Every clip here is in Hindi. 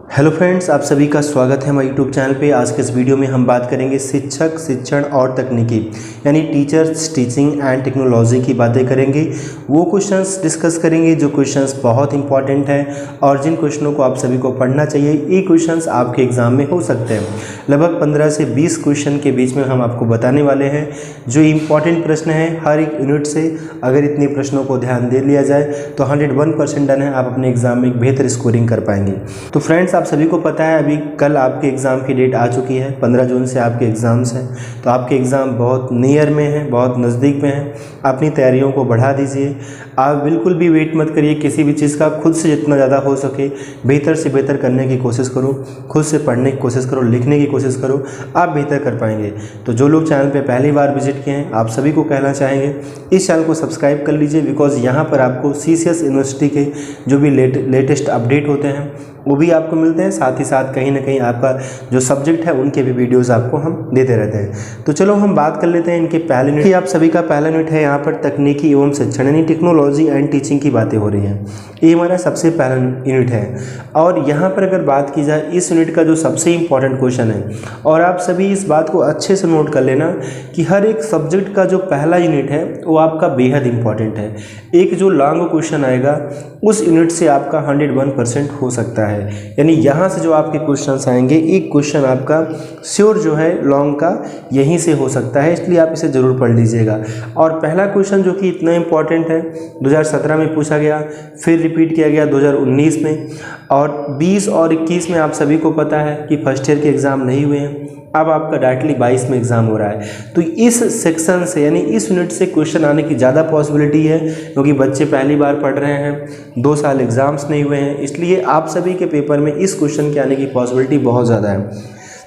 हेलो फ्रेंड्स, आप सभी का स्वागत है हमारे यूट्यूब चैनल पे। आज के इस वीडियो में हम बात करेंगे शिक्षक, शिक्षण और तकनीकी यानी टीचर्स, टीचिंग एंड टेक्नोलॉजी की बातें करेंगे। वो क्वेश्चंस डिस्कस करेंगे जो क्वेश्चंस बहुत इंपॉर्टेंट हैं और जिन क्वेश्चनों को आप सभी को पढ़ना चाहिए। ये क्वेश्चंस आपके एग्जाम में हो सकते हैं। लगभग 15 से 20 क्वेश्चन के बीच में हम आपको बताने वाले हैं जो इंपॉर्टेंट प्रश्न है हर एक यूनिट से। अगर इतने प्रश्नों को ध्यान दे लिया जाए तो 101% डन है, आप अपने एग्जाम में एक बेहतर स्कोरिंग कर पाएंगे। तो फ्रेंड्स, आप सभी को पता है अभी कल आपके एग्ज़ाम की डेट आ चुकी है। 15 जून से आपके एग्ज़ाम्स हैं, तो आपके एग्ज़ाम बहुत नियर में हैं, बहुत नज़दीक में हैं। अपनी तैयारियों को बढ़ा दीजिए। आप बिल्कुल भी वेट मत करिए किसी भी चीज़ का। खुद से जितना ज़्यादा हो सके बेहतर से बेहतर करने की कोशिश करो, खुद से पढ़ने की कोशिश करो, लिखने की कोशिश करो, आप बेहतर कर पाएंगे। तो जो लोग चैनल पर पहली बार विजिट किए हैं, आप सभी को कहना चाहेंगे इस चैनल को सब्सक्राइब कर लीजिए, बिकॉज यहाँ पर आपको CCS यूनिवर्सिटी के जो भी लेटेस्ट अपडेट होते हैं वो भी आपको मिलते हैं। साथ ही साथ कहीं ना कहीं आपका जो सब्जेक्ट है उनके भी वीडियोस आपको हम देते रहते हैं। तो चलो हम बात कर लेते हैं इनके पहले यूनिट। आप सभी का पहला यूनिट है यहाँ पर तकनीकी एवं शिक्षण यानी टेक्नोलॉजी एंड टीचिंग की बातें हो रही हैं। ये हमारा सबसे पहला यूनिट है और यहाँ पर अगर बात की जाए इस यूनिट का जो सबसे इम्पॉर्टेंट क्वेश्चन है, और आप सभी इस बात को अच्छे से नोट कर लेना कि हर एक सब्जेक्ट का जो पहला यूनिट है वो आपका बेहद इंपॉर्टेंट है। एक जो लॉन्ग क्वेश्चन आएगा उस यूनिट से आपका 101% हो सकता है। यानी यहाँ से जो आपके क्वेश्चंस आएंगे एक क्वेश्चन आपका श्योर जो है लॉन्ग का यहीं से हो सकता है, इसलिए आप इसे ज़रूर पढ़ लीजिएगा। और पहला क्वेश्चन जो कि इतना इम्पॉर्टेंट है 2017 में पूछा गया, फिर रिपीट किया गया 2019 में, और 20 और 21 में आप सभी को पता है कि फर्स्ट ईयर के एग्ज़ाम नहीं हुए हैं। अब आपका डायरेक्टली 22 में एग्ज़ाम हो रहा है। तो इस सेक्शन से यानी इस यूनिट से क्वेश्चन आने की ज़्यादा पॉसिबिलिटी है, क्योंकि बच्चे पहली बार पढ़ रहे हैं, 2 साल एग्ज़ाम्स नहीं हुए हैं, इसलिए आप सभी के पेपर में इस क्वेश्चन के आने की पॉसिबिलिटी बहुत ज़्यादा है।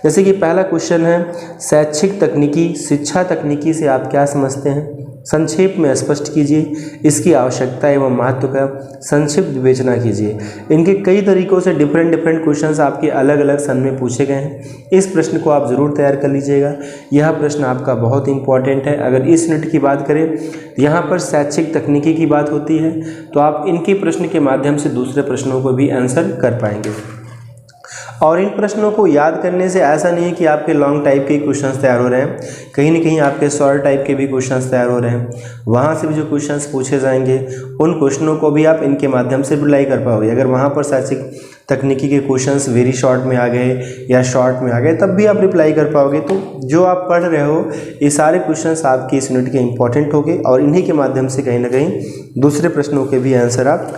जैसे कि पहला क्वेश्चन है शैक्षिक तकनीकी, शिक्षा तकनीकी से आप क्या समझते हैं? संक्षेप में स्पष्ट कीजिए। इसकी आवश्यकता एवं महत्व का संक्षिप्त विवेचना कीजिए। इनके कई तरीकों से डिफरेंट क्वेश्चंस आपके अलग अलग सन में पूछे गए हैं। इस प्रश्न को आप ज़रूर तैयार कर लीजिएगा। यह प्रश्न आपका बहुत इंपॉर्टेंट है। अगर इस यूनिट की बात करें तो यहाँ पर शैक्षिक तकनीकी की बात होती है, तो आप इनके प्रश्न के माध्यम से दूसरे प्रश्नों को भी आंसर कर पाएंगे। और इन प्रश्नों को याद करने से ऐसा नहीं है कि आपके लॉन्ग टाइप के क्वेश्चंस तैयार हो रहे हैं, कहीं ना कहीं आपके शॉर्ट टाइप के भी क्वेश्चंस तैयार हो रहे हैं। वहाँ से भी जो क्वेश्चंस पूछे जाएंगे उन क्वेश्चनों को भी आप इनके माध्यम से रिप्लाई कर पाओगे। अगर वहाँ पर शैक्षिक तकनीकी के क्वेश्चंस वेरी शॉर्ट में आ गए या शॉर्ट में आ गए तब भी आप रिप्लाई कर पाओगे। तो जो आप पढ़ रहे हो ये सारे क्वेश्चंस आपके इस यूनिट के इंपॉर्टेंट होंगे और इन्हीं के माध्यम से कहीं ना कहीं दूसरे प्रश्नों के भी आंसर आप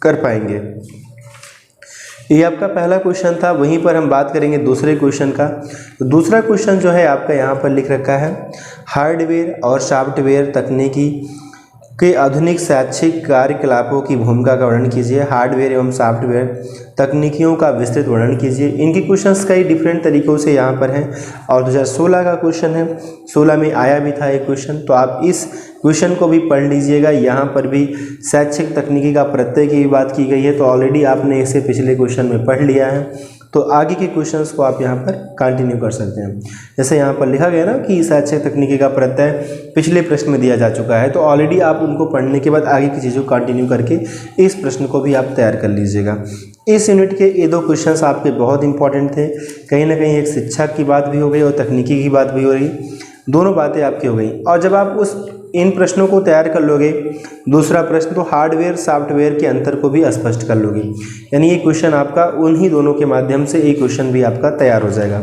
कर पाएंगे। ये आपका पहला क्वेश्चन था। वहीं पर हम बात करेंगे दूसरे क्वेश्चन का। तो दूसरा क्वेश्चन जो है आपका यहाँ पर लिख रखा है हार्डवेयर और सॉफ्टवेयर तकनीकी के आधुनिक शैक्षिक कार्यकलापों की भूमिका का वर्णन कीजिए। हार्डवेयर एवं सॉफ्टवेयर तकनीकियों का विस्तृत वर्णन कीजिए। इनके क्वेश्चंस कई डिफरेंट तरीक़ों से यहाँ पर हैं और 2016 का क्वेश्चन है, 16 में आया भी था एक क्वेश्चन, तो आप इस क्वेश्चन को भी पढ़ लीजिएगा। यहाँ पर भी शैक्षिक तकनीकी का प्रत्यय की भी बात की गई है, तो ऑलरेडी आपने इसे पिछले क्वेश्चन में पढ़ लिया है। तो आगे के क्वेश्चंस को आप यहाँ पर कंटिन्यू कर सकते हैं। जैसे यहाँ पर लिखा गया ना कि शैक्षिक तकनीकी का प्रत्यय पिछले प्रश्न में दिया जा चुका है, तो ऑलरेडी आप उनको पढ़ने के बाद आगे की चीज़ों को कंटिन्यू करके इस प्रश्न को भी आप तैयार कर लीजिएगा। इस यूनिट के ये 2 क्वेश्चंस आपके बहुत इंपॉर्टेंट थे। कहीं ना कहीं एक शिक्षा की बात भी हो गई और तकनीकी की बात भी हो रही, दोनों बातें आपकी हो गई। और जब आप इन प्रश्नों को तैयार कर लोगे, दूसरा प्रश्न तो हार्डवेयर सॉफ्टवेयर के अंतर को भी स्पष्ट कर लोगे। यानी ये क्वेश्चन आपका उन्हीं दोनों के माध्यम से एक क्वेश्चन भी आपका तैयार हो जाएगा।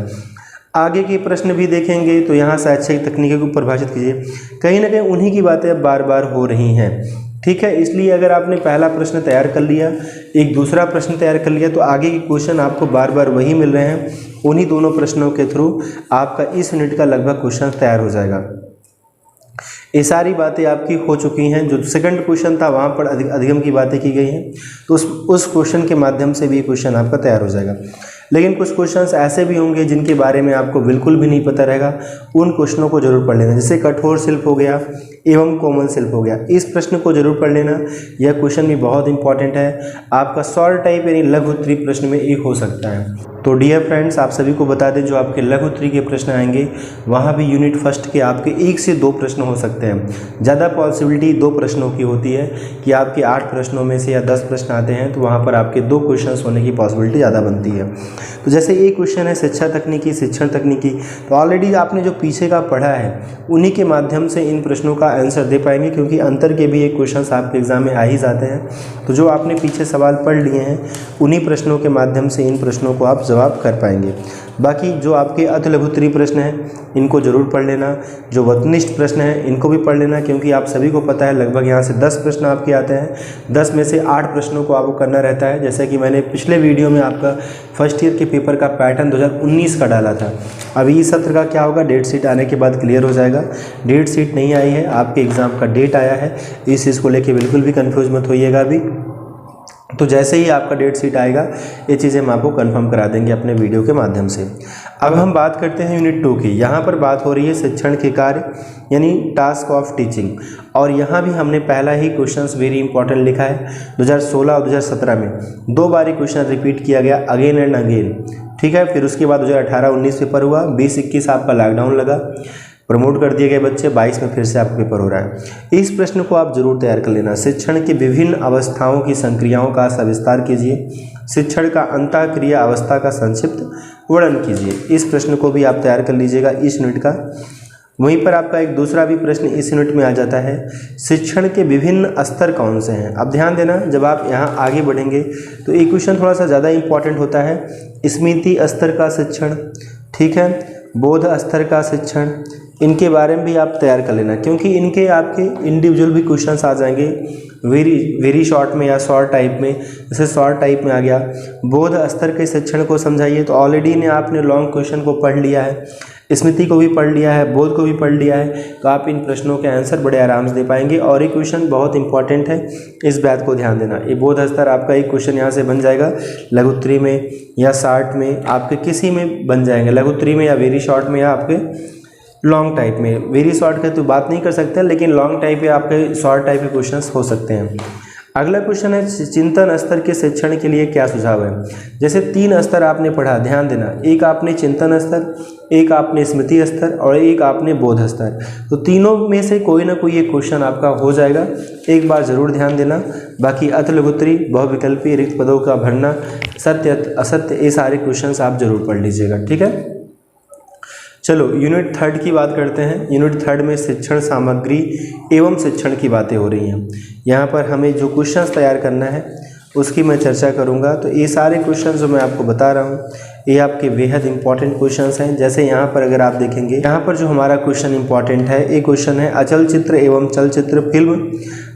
आगे के प्रश्न भी देखेंगे तो यहाँ शैक्षिक तकनीकी को परिभाषित कीजिए। कहीं ना कहीं उन्हीं की बातें अब बार बार हो रही हैं, ठीक है। इसलिए अगर आपने पहला प्रश्न तैयार कर लिया, एक दूसरा प्रश्न तैयार कर लिया, तो आगे के क्वेश्चन आपको बार बार वही मिल रहे हैं। उन्हीं दोनों प्रश्नों के थ्रू आपका इस यूनिट का लगभग क्वेश्चन तैयार हो जाएगा। ये सारी बातें आपकी हो चुकी हैं। जो सेकंड क्वेश्चन था वहाँ पर अधिगम की बातें की गई हैं, तो उस क्वेश्चन के माध्यम से भी क्वेश्चन आपका तैयार हो जाएगा। लेकिन कुछ क्वेश्चंस ऐसे भी होंगे जिनके बारे में आपको बिल्कुल भी नहीं पता रहेगा, उन क्वेश्चनों को जरूर पढ़ लेना। जैसे कठोर शिल्प हो गया एवं कोमल शिल्प हो गया, इस प्रश्न को जरूर पढ़ लेना। यह क्वेश्चन भी बहुत इंपॉर्टेंट है, आपका शॉर्ट टाइप यानी लघु उत्तरीय प्रश्न में एक हो सकता है। तो डियर फ्रेंड्स, आप सभी को बता दें जो आपके लघु उत्तरीय के प्रश्न आएंगे वहाँ भी यूनिट फर्स्ट के आपके 1 से 2 प्रश्न हो सकते हैं। ज़्यादा पॉसिबिलिटी 2 प्रश्नों की होती है कि आपके 8 प्रश्नों में से या 10 प्रश्न आते हैं तो वहाँ पर आपके 2 क्वेश्चन होने की पॉसिबिलिटी ज़्यादा बनती है। तो जैसे एक क्वेश्चन है शिक्षा तकनीकी, शिक्षण तकनीकी, तो ऑलरेडी आपने जो पीछे का पढ़ा है उन्हीं के माध्यम से इन प्रश्नों का आंसर दे पाएंगे, क्योंकि अंतर के भी एक क्वेश्चन आपके एग्जाम में आ ही जाते हैं। तो जो आपने पीछे सवाल पढ़ लिए हैं उन्हीं प्रश्नों के माध्यम से इन प्रश्नों को आप जवाब कर पाएंगे। बाकी जो आपके अति लघु उत्तरीय प्रश्न हैं इनको जरूर पढ़ लेना, जो वस्तुनिष्ठ प्रश्न हैं इनको भी पढ़ लेना, क्योंकि आप सभी को पता है लगभग यहाँ से 10 प्रश्न आपके आते हैं। 10 में से 8 प्रश्नों को आपको करना रहता है। जैसे कि मैंने पिछले वीडियो में आपका फर्स्ट ईयर के पेपर का पैटर्न 2019 का डाला था। अभी इस सत्र का क्या होगा, डेट शीट आने के बाद क्लियर हो जाएगा। डेट शीट नहीं आई है, आपके एग्ज़ाम का डेट आया है, इस चीज़ को लेकर बिल्कुल भी कन्फ्यूज मत होइएगा अभी। तो जैसे ही आपका डेट शीट आएगा ये चीज़ें हम आपको कंफर्म करा देंगे अपने वीडियो के माध्यम से। अब हम बात करते हैं यूनिट 2 की। यहाँ पर बात हो रही है शिक्षण के कार्य यानी टास्क ऑफ टीचिंग, और यहाँ भी हमने पहला ही क्वेश्चंस वेरी इंपॉर्टेंट लिखा है। 2016 और 2017 में 2 बार ये क्वेश्चन रिपीट किया गया, अगेन एंड अगेन, ठीक है। फिर उसके बाद 2018-19 पेपर हुआ, 20-21 आपका लॉकडाउन लगा, प्रमोट कर दिए गए बच्चे, 22 में फिर से आपका पेपर हो रहा है। इस प्रश्न को आप जरूर तैयार कर लेना। शिक्षण की विभिन्न अवस्थाओं की संक्रियाओं का सविस्तार कीजिए, शिक्षण का अंतःक्रिया अवस्था का संक्षिप्त वर्णन कीजिए। इस प्रश्न को भी आप तैयार कर लीजिएगा इस यूनिट का। वहीं पर आपका एक दूसरा भी प्रश्न इस यूनिट में आ जाता है, शिक्षण के विभिन्न स्तर कौन से हैं। अब ध्यान देना, जब आप यहाँ आगे बढ़ेंगे तो एक क्वेश्चन थोड़ा सा ज़्यादा इंपॉर्टेंट होता है, स्मृति स्तर का शिक्षण, ठीक है, बोध स्तर का शिक्षण, इनके बारे में भी आप तैयार कर लेना, क्योंकि इनके आपके इंडिविजुअल भी क्वेश्चंस आ जाएंगे वेरी शॉर्ट में या शॉर्ट टाइप में। जैसे शॉर्ट टाइप में आ गया बोध स्तर के शिक्षण को समझाइए, तो ऑलरेडी ने आपने लॉन्ग क्वेश्चन को पढ़ लिया है, स्मृति को भी पढ़ लिया है, बोध को भी पढ़ लिया है, तो आप इन प्रश्नों के आंसर बड़े आराम से दे पाएंगे। और एक क्वेश्चन बहुत इंपॉर्टेंट है, इस बात को ध्यान देना, ये बोध स्तर आपका एक क्वेश्चन यहाँ से बन जाएगा, लघु उत्तरीय में या शॉर्ट में, आपके किसी में बन जाएंगे, लघु उत्तरीय में या वेरी शॉर्ट में या आपके लॉन्ग टाइप में। वेरी शॉर्ट का तो बात नहीं कर सकते, लेकिन लॉन्ग टाइप या आपके शॉर्ट टाइप के क्वेश्चंस हो सकते हैं। अगला क्वेश्चन है चिंतन स्तर के शिक्षण के लिए क्या सुझाव है। जैसे 3 स्तर आपने पढ़ा, ध्यान देना, एक आपने चिंतन स्तर, एक आपने स्मृति स्तर और एक आपने बोध स्तर। तो तीनों में से कोई ना कोई एक क्वेश्चन आपका हो जाएगा, एक बार जरूर ध्यान देना। बाकी अति लघु उत्तरीय, बहुविकल्पी, रिक्त पदों का भरना, सत्य असत्य, ये सारे क्वेश्चन आप जरूर पढ़ लीजिएगा, ठीक है। चलो यूनिट 3 की बात करते हैं। यूनिट 3 में शिक्षण सामग्री एवं शिक्षण की बातें हो रही हैं। यहाँ पर हमें जो क्वेश्चंस तैयार करना है उसकी मैं चर्चा करूँगा। तो ये सारे क्वेश्चंस जो मैं आपको बता रहा हूँ ये आपके बेहद इंपॉर्टेंट क्वेश्चंस हैं। जैसे यहाँ पर अगर आप देखेंगे, यहाँ पर जो हमारा क्वेश्चन इंपॉर्टेंट है, एक क्वेश्चन है अचल चित्र एवं चलचित्र फिल्म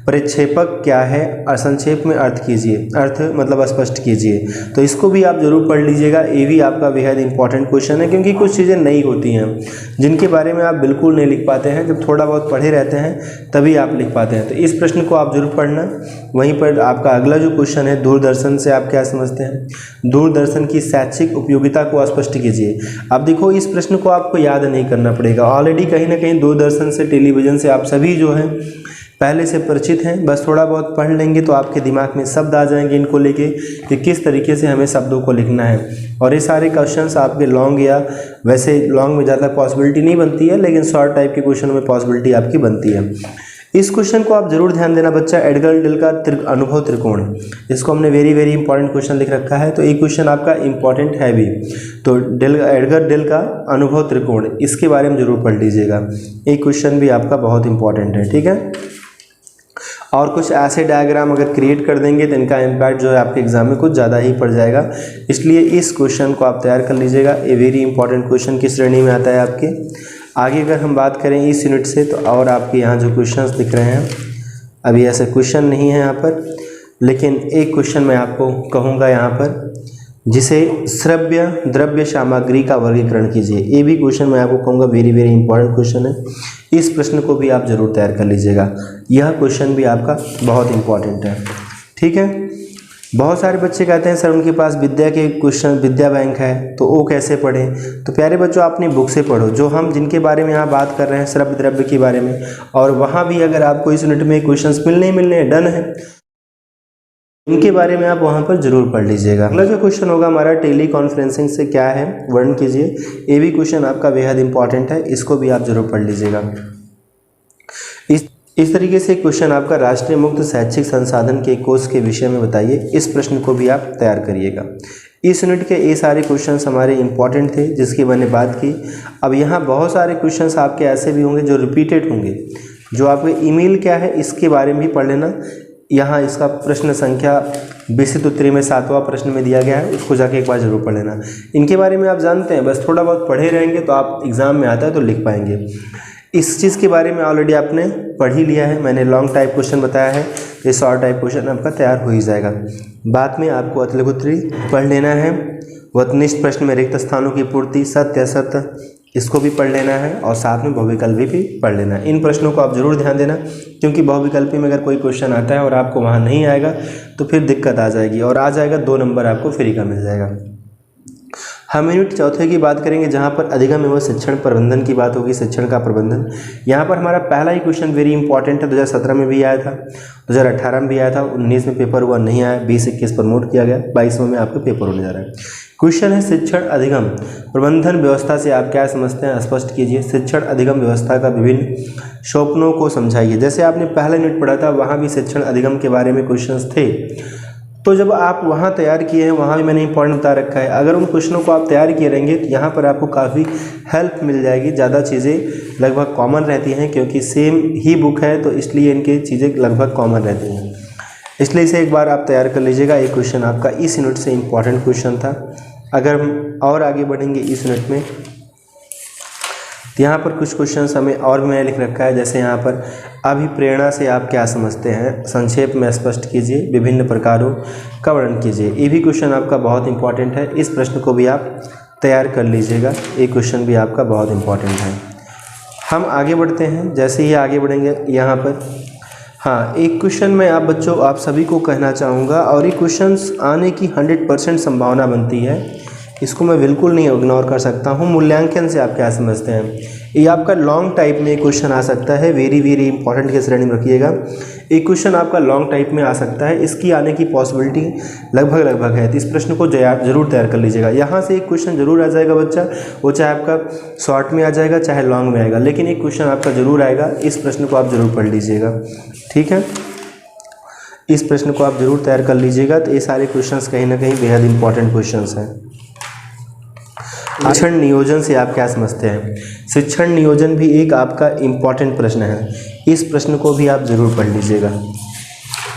परिक्षेपक क्या है, और संक्षेप में अर्थ कीजिए, अर्थ मतलब स्पष्ट कीजिए। तो इसको भी आप जरूर पढ़ लीजिएगा, ये भी आपका बेहद इंपॉर्टेंट क्वेश्चन है, क्योंकि कुछ चीज़ें नई होती हैं जिनके बारे में आप बिल्कुल नहीं लिख पाते हैं, जब थोड़ा बहुत पढ़े रहते हैं तभी आप लिख पाते हैं। तो इस प्रश्न को आप जरूर पढ़ना। वहीं पर आपका अगला जो क्वेश्चन है, दूरदर्शन से आप क्या समझते हैं, दूरदर्शन की शैक्षिक उपयोगिता को स्पष्ट कीजिए। अब देखो, इस प्रश्न को आपको याद नहीं करना पड़ेगा, ऑलरेडी कहीं ना कहीं दूरदर्शन से, टेलीविज़न से आप सभी जो हैं पहले से परिचित हैं। बस थोड़ा बहुत पढ़ लेंगे तो आपके दिमाग में शब्द आ जाएंगे इनको लेके कि किस तरीके से हमें शब्दों को लिखना है। और ये सारे क्वेश्चंस आपके लॉन्ग, या वैसे लॉन्ग में ज़्यादा पॉसिबिलिटी नहीं बनती है, लेकिन शॉर्ट टाइप के क्वेश्चन में पॉसिबिलिटी आपकी बनती है। इस क्वेश्चन को आप जरूर ध्यान देना बच्चा, एडगर डेल का अनुभव त्रिकोण, इसको हमने वेरी इंपॉर्टेंट क्वेश्चन लिख रखा है। तो एक क्वेश्चन आपका इंपॉर्टेंट है भी, तो एडगर डेल का अनुभव त्रिकोण, इसके बारे में जरूर पढ़ लीजिएगा। एक क्वेश्चन भी आपका बहुत इंपॉर्टेंट है, ठीक है। और कुछ ऐसे डायग्राम अगर क्रिएट कर देंगे तो इनका इम्पैक्ट जो है आपके एग्जाम में कुछ ज़्यादा ही पड़ जाएगा, इसलिए इस क्वेश्चन को आप तैयार कर लीजिएगा। ये वेरी इंपॉर्टेंट क्वेश्चन की श्रेणी में आता है आपके। आगे अगर हम बात करें इस यूनिट से, तो और आपके यहाँ जो क्वेश्चंस दिख रहे हैं, अभी ऐसे क्वेश्चन नहीं है यहाँ पर, लेकिन एक क्वेश्चन मैं आपको कहूँगा यहाँ पर, जिसे श्रव्य द्रव्य सामग्री का वर्गीकरण कीजिए। ये भी क्वेश्चन मैं आपको कहूँगा वेरी इंपॉर्टेंट क्वेश्चन है। इस प्रश्न को भी आप जरूर तैयार कर लीजिएगा, यह क्वेश्चन भी आपका बहुत इंपॉर्टेंट है, ठीक है। बहुत सारे बच्चे कहते हैं सर उनके पास विद्या के क्वेश्चन, विद्या बैंक है, तो वो कैसे पढ़ें। तो प्यारे बच्चों, अपनी बुक से पढ़ो, जो हम जिनके बारे में यहाँ बात कर रहे हैं श्रव्य द्रव्य के बारे में, और वहाँ भी अगर आपको इस यूनिट में क्वेश्चंस मिलने डन है, इनके बारे में आप वहाँ पर जरूर पढ़ लीजिएगा। अगला जो क्वेश्चन होगा हमारा, टेली कॉन्फ्रेंसिंग से क्या है वर्णन कीजिए। ये भी क्वेश्चन आपका बेहद इंपॉर्टेंट है, इसको भी आप जरूर पढ़ लीजिएगा। इस तरीके से क्वेश्चन आपका, राष्ट्रीय मुक्त शैक्षिक संसाधन के कोर्स के विषय में बताइए, इस प्रश्न को भी आप तैयार करिएगा। इस यूनिट के ये सारे क्वेश्चंस हमारे इंपॉर्टेंट थे जिसकी मैंने बात की। अब यहाँ बहुत सारे क्वेश्चंस आपके ऐसे भी होंगे जो रिपीटेड होंगे, जो आपके ईमेल क्या है इसके बारे में भी पढ़ लेना। यहाँ इसका प्रश्न संख्या विशिष्ट उत्तरी में 7वां प्रश्न में दिया गया है, उसको जाके एक बार जरूर पढ़ लेना। इनके बारे में आप जानते हैं, बस थोड़ा बहुत पढ़े रहेंगे तो आप एग्जाम में आता है तो लिख पाएंगे। इस चीज़ के बारे में ऑलरेडी आपने पढ़ ही लिया है, मैंने लॉन्ग टाइप क्वेश्चन बताया है, ये शॉर्ट टाइप क्वेश्चन आपका तैयार हो ही जाएगा। बाद में आपको अतिलघुत्री पढ़ लेना है, वस्तुनिष्ठ प्रश्न में रिक्त स्थानों की पूर्ति, सत्य असत्य, इसको भी पढ़ लेना है, और साथ में बहुविकल्पी भी पढ़ लेना है। इन प्रश्नों को आप जरूर ध्यान देना, क्योंकि बहुविकल्पी में अगर कोई क्वेश्चन आता है और आपको वहाँ नहीं आएगा तो फिर दिक्कत आ जाएगी, और आ जाएगा 2 नंबर आपको फ्री का मिल जाएगा। हम यूनिट चौथे की बात करेंगे, जहाँ पर अधिगम एवं शिक्षण प्रबंधन की बात होगी, शिक्षण का प्रबंधन। यहाँ पर हमारा पहला ही क्वेश्चन वेरी इंपॉर्टेंट है, 2017 में भी आया था, 2018 में भी आया था, 19 में पेपर हुआ नहीं आया, 20-21 प्रमोट किया गया, 22 में आपका पेपर होने जा रहा है। क्वेश्चन है, शिक्षण अधिगम प्रबंधन व्यवस्था से आप क्या समझते हैं, स्पष्ट कीजिए। शिक्षण अधिगम व्यवस्था का विभिन्न स्वप्नों को समझाइए। जैसे आपने पहला यूनिट पढ़ा था, वहाँ भी शिक्षण अधिगम के बारे में क्वेश्चंस थे, तो जब आप वहाँ तैयार किए हैं, वहाँ भी मैंने इंपॉर्टेंट बता रखा है। अगर उन क्वेश्चनों को आप तैयार किए रहेंगे तो यहाँ पर आपको काफ़ी हेल्प मिल जाएगी। ज़्यादा चीज़ें लगभग कॉमन रहती हैं, क्योंकि सेम ही बुक है, तो इसलिए इनकी चीज़ें लगभग कॉमन रहती हैं, इसलिए इसे एक बार आप तैयार कर लीजिएगा। एक क्वेश्चन आपका इस यूनिट से इम्पॉर्टेंट क्वेश्चन था। अगर हम और आगे बढ़ेंगे इस यूनिट में, तो यहाँ पर कुछ क्वेश्चंस हमें और भी मैंने लिख रखा है। जैसे यहाँ पर अभिप्रेरणा से आप क्या समझते हैं, संक्षेप में स्पष्ट कीजिए, विभिन्न प्रकारों का वर्णन कीजिए। ये भी क्वेश्चन आपका बहुत इंपॉर्टेंट है, इस प्रश्न को भी आप तैयार कर लीजिएगा। ये क्वेश्चन भी आपका बहुत इंपॉर्टेंट है। हम आगे बढ़ते हैं, जैसे ही आगे बढ़ेंगे यहाँ पर, हाँ, एक क्वेश्चन मैं आप बच्चों आप सभी को कहना चाहूँगा, और ये क्वेश्चंस आने की 100% संभावना बनती है, इसको मैं बिल्कुल नहीं इग्नोर कर सकता हूँ। मूल्यांकन से आप क्या समझते हैं, ये आपका लॉन्ग टाइप में क्वेश्चन आ सकता है, वेरी वेरी इंपॉर्टेंट के श्रेणी में रखिएगा। एक क्वेश्चन आपका लॉन्ग टाइप में आ सकता है, इसकी आने की पॉसिबिलिटी लगभग है, तो इस प्रश्न को जरूर तैयार कर लीजिएगा। यहाँ से एक क्वेश्चन जरूर आ जाएगा बच्चा, वो चाहे आपका शॉर्ट में आ जाएगा चाहे लॉन्ग में आएगा, लेकिन एक क्वेश्चन आपका जरूर आएगा। इस प्रश्न को आप जरूर पढ़ लीजिएगा, ठीक है, इस प्रश्न को आप जरूर तैयार कर लीजिएगा। तो ये सारे क्वेश्चंस कहीं ना कहीं बेहद इंपॉर्टेंट क्वेश्चंस हैं। शिक्षण नियोजन से आप क्या समझते हैं, शिक्षण नियोजन भी एक आपका इम्पॉर्टेंट प्रश्न है, इस प्रश्न को भी आप जरूर पढ़ लीजिएगा।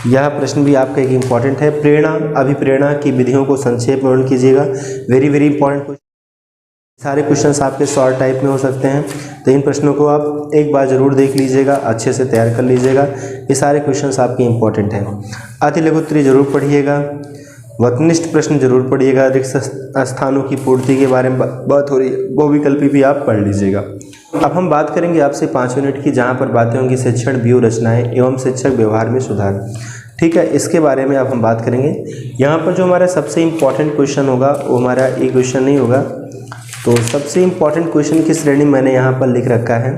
यह प्रश्न भी आपका एक इम्पॉर्टेंट है। प्रेरणा अभिप्रेरणा की विधियों को संक्षेप में वर्णन कीजिएगा, वेरी वेरी इंपॉर्टेंट क्वेश्चन। सारे क्वेश्चंस आपके शॉर्ट टाइप में हो सकते हैं, तो इन प्रश्नों को आप एक बार जरूर देख लीजिएगा, अच्छे से तैयार कर लीजिएगा। ये सारे क्वेश्चंस आपके इंपॉर्टेंट हैं। अति लघुत्तरी जरूर पढ़िएगा, वस्तुनिष्ठ प्रश्न जरूर पढ़िएगा, रिक्त स्थानों की पूर्ति के बारे में बात हो रही है, बहुविकल्पी भी आप पढ़ लीजिएगा। अब हम बात करेंगे आपसे 5 यूनिट की, जहाँ पर बातें होंगी शिक्षण व्यूह रचनाएं एवं शिक्षक व्यवहार में सुधार, ठीक है, इसके बारे में अब हम बात करेंगे। यहाँ पर जो हमारा सबसे इम्पॉर्टेंट क्वेश्चन होगा वो हमारा ये क्वेश्चन नहीं होगा, तो सबसे इम्पॉर्टेंट क्वेश्चन की श्रेणी मैंने यहाँ पर लिख रखा है,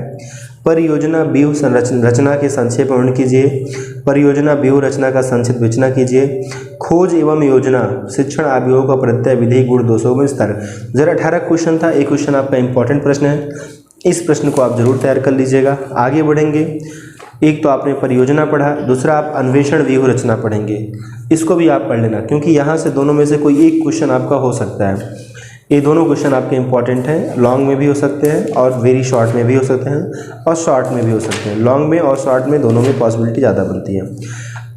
परियोजना व्यूह रचना के संक्षेप में वर्णन कीजिए। परियोजना व्यूह रचना का संक्षिप्त विवेचना कीजिए। खोज एवं योजना शिक्षण अभियोग का प्रत्यय विधि गुण दोषों में स्तर। 2018 क्वेश्चन था, एक क्वेश्चन आपका इंपॉर्टेंट प्रश्न है, इस प्रश्न को आप जरूर तैयार कर लीजिएगा। आगे बढ़ेंगे, एक तो आपने परियोजना पढ़ा, दूसरा आप अन्वेषण व्यूह रचना पढ़ेंगे, इसको भी आप पढ़ लेना, क्योंकि यहाँ से दोनों में से कोई एक क्वेश्चन आपका हो सकता है। ये दोनों क्वेश्चन आपके इंपॉर्टेंट हैं, लॉन्ग में भी हो सकते हैं और वेरी शॉर्ट में भी हो सकते हैं और शॉर्ट में भी हो सकते हैं। लॉन्ग में और शॉर्ट में दोनों में पॉसिबिलिटी ज़्यादा बनती है।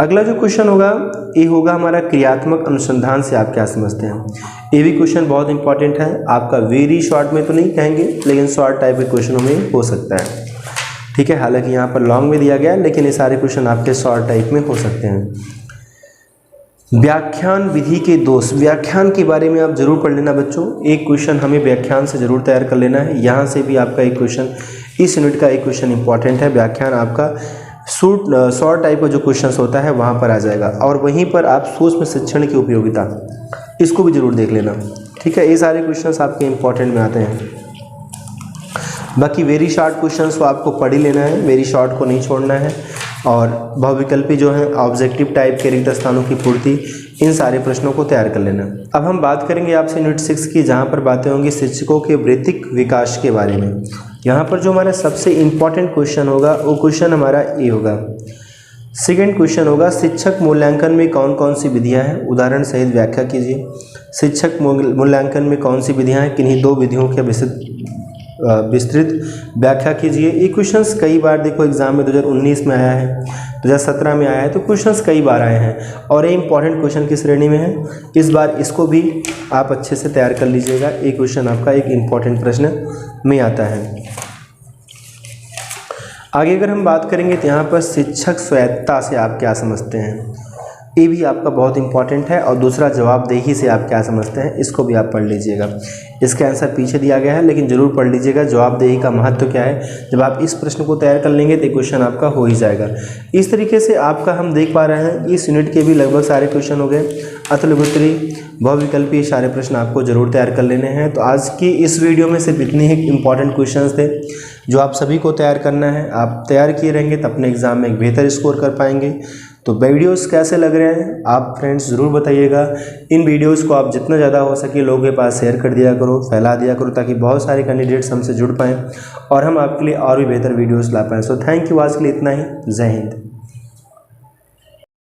अगला जो क्वेश्चन होगा ये होगा हमारा क्रियात्मक अनुसंधान से आप क्या समझते हैं। ये भी क्वेश्चन बहुत इंपॉर्टेंट है, आपका वेरी शॉर्ट में तो नहीं कहेंगे, लेकिन शॉर्ट टाइप के क्वेश्चनों में हो सकता है, ठीक है। हालांकि यहाँ पर लॉन्ग में दिया गया है, लेकिन ये सारे क्वेश्चन आपके शॉर्ट टाइप में हो सकते हैं। व्याख्यान विधि के दोष, व्याख्यान के बारे में आप जरूर पढ़ लेना बच्चों, एक क्वेश्चन हमें व्याख्यान से जरूर तैयार कर लेना है। यहाँ से भी आपका एक क्वेश्चन, इस यूनिट का एक क्वेश्चन इंपॉर्टेंट है, व्याख्यान आपका शॉर्ट टाइप का जो क्वेश्चंस होता है वहाँ पर आ जाएगा। और वहीं पर आप सूक्ष्म शिक्षण की उपयोगिता, इसको भी जरूर देख लेना, ठीक है। ये सारे क्वेश्चंस आपके इंपॉर्टेंट में आते हैं। बाकी वेरी शॉर्ट क्वेश्चंस को आपको पढ़ ही लेना है, वेरी शॉर्ट को नहीं छोड़ना है। और बहुविकल्पी जो है, ऑब्जेक्टिव टाइप के रिक्त स्थानों की पूर्ति, इन सारे प्रश्नों को तैयार कर लेना। अब हम बात करेंगे आपसे यूनिट 6 की, जहाँ पर बातें होंगी शिक्षकों के वृत्तिक विकास के बारे में। यहाँ पर जो हमारा सबसे इम्पॉर्टेंट क्वेश्चन होगा वो क्वेश्चन हमारा ये होगा। सेकेंड क्वेश्चन होगा, शिक्षक मूल्यांकन में कौन कौन सी विधियाँ हैं, उदाहरण सहित व्याख्या कीजिए। शिक्षक मूल्यांकन में कौन सी विधियाँ हैं, किन्हीं दो विधियों के विस्तृत व्याख्या कीजिए। ये क्वेश्चंस कई बार देखो एग्जाम में 2019 में आया है, 2017 में आया है, तो क्वेश्चंस कई बार आए हैं और ये इंपॉर्टेंट क्वेश्चन की श्रेणी में है। इस बार इसको भी आप अच्छे से तैयार कर लीजिएगा। ये क्वेश्चन आपका एक इम्पॉर्टेंट प्रश्न में आता है। आगे अगर हम बात करेंगे तो यहाँ पर शिक्षक स्वायत्तता से आप क्या समझते हैं, ये भी आपका बहुत इंपॉर्टेंट है। और दूसरा, जवाबदेही से आप क्या समझते हैं, इसको भी आप पढ़ लीजिएगा। इसका आंसर पीछे दिया गया है, लेकिन जरूर पढ़ लीजिएगा जवाबदेही का महत्व क्या है। जब आप इस प्रश्न को तैयार कर लेंगे तो क्वेश्चन आपका हो ही जाएगा। इस तरीके से आपका हम देख पा रहे हैं इस यूनिट के भी लगभग सारे क्वेश्चन हो गए। अतुलवित्री, बहुविकल्पी, सारे प्रश्न आपको जरूर तैयार कर लेने हैं। तो आज की इस वीडियो में सिर्फ इतने ही इंपॉर्टेंट क्वेश्चन थे जो आप सभी को तैयार करना है। आप तैयार किए रहेंगे तो अपने एग्जाम में एक बेहतर स्कोर कर पाएंगे। तो वीडियोस कैसे लग रहे हैं आप फ्रेंड्स ज़रूर बताइएगा। इन वीडियोस को आप जितना ज़्यादा हो सके लोगों के पास शेयर कर दिया करो, फैला दिया करो, ताकि बहुत सारे कैंडिडेट्स हमसे जुड़ पाएँ और हम आपके लिए और भी बेहतर वीडियोस ला पाएँ। सो थैंक यू, आज के लिए इतना ही। जय हिंद।